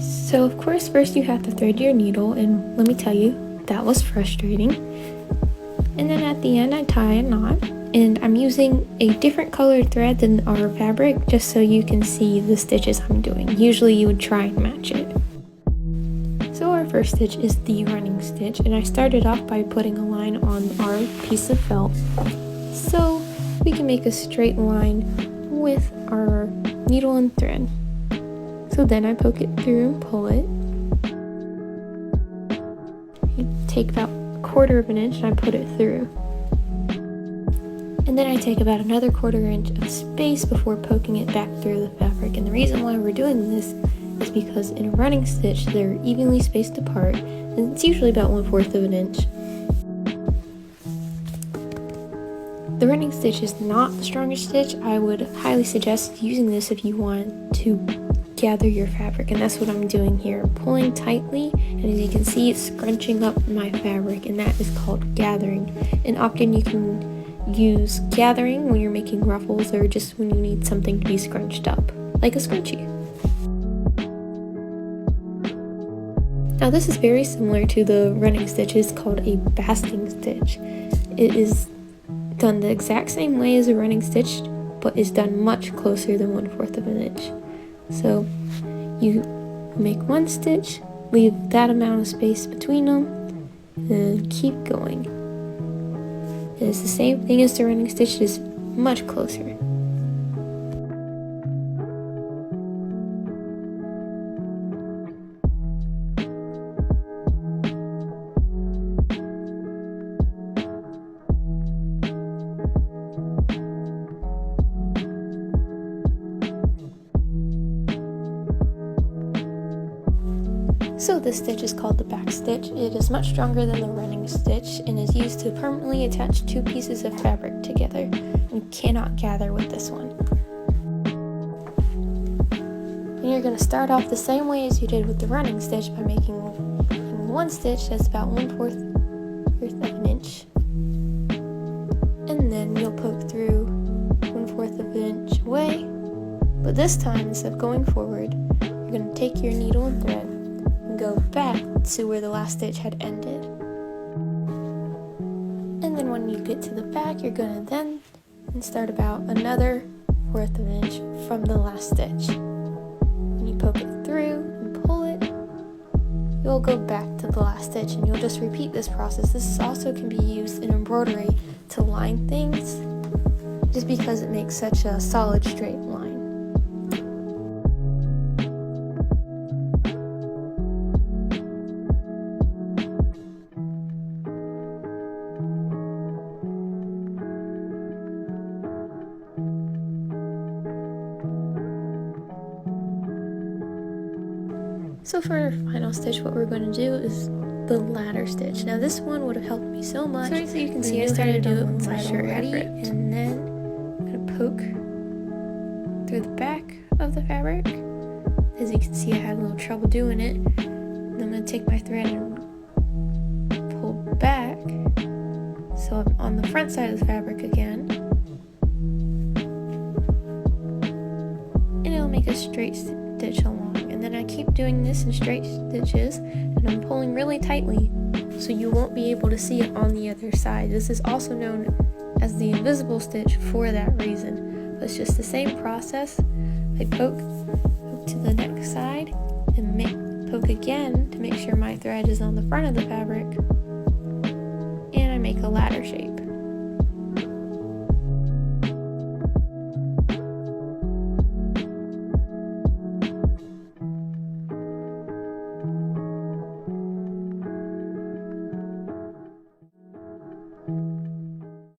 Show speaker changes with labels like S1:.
S1: So of course first you have to thread your needle, and let me tell you, that was frustrating. And then at the end I tie a knot, and I'm using a different colored thread than our fabric just so you can see the stitches I'm doing. Usually you would try and match it. So our first stitch is the running stitch, and I started off by putting a line on our piece of felt so we can make a straight line with our needle and thread. So then I poke it through and pull it. I take about 1/4 of an inch and I put it through. And then I take about another 1/4 inch of space before poking it back through the fabric. And the reason why we're doing this is because in a running stitch they're evenly spaced apart, and it's usually about 1/4 of an inch. The running stitch is not the strongest stitch. I would highly suggest using this if you want to gather your fabric, and that's what I'm doing here, pulling tightly, and as you can see it's scrunching up my fabric, and that is called gathering. And often you can use gathering when you're making ruffles or just when you need something to be scrunched up, like a scrunchie. Now this is very similar to the running stitch. It's called a basting stitch. It is done the exact same way as a running stitch, but is done much closer than 1/4 of an inch. So you make one stitch, leave that amount of space between them, and keep going. It's the same thing as the running stitch, just much closer. So this stitch is called the back stitch. It is much stronger than the running stitch and is used to permanently attach 2 pieces of fabric together. You cannot gather with this one. And you're going to start off the same way as you did with the running stitch by making one stitch that's about 1/4 of an inch. And then you'll poke through 1/4 of an inch away. But this time, instead of going forward, you're going to take your needle and thread and go back to where the last stitch had ended. And then when you get to the back, you're going to then start about another 1/4 of an inch from the last stitch. When you poke it through and pull it, you'll go back to the last stitch, and you'll just repeat this process. This also can be used in embroidery to line things, just because it makes such a solid straight line. So for our final stitch, what we're going to do is the ladder stitch. Now this one would have helped me so much. So you can see I started to do it with my shirt already, and then I'm going to poke through the back of the fabric. As you can see, I had a little trouble doing it. And I'm going to take my thread and pull back, so I'm on the front side of the fabric again, and it'll make a straight stitch along. And then I keep doing this in straight stitches, and I'm pulling really tightly so you won't be able to see it on the other side. This is also known as the invisible stitch for that reason. But it's just the same process. I poke to the next side and poke again to make sure my thread is on the front of the fabric, and I make a ladder shape.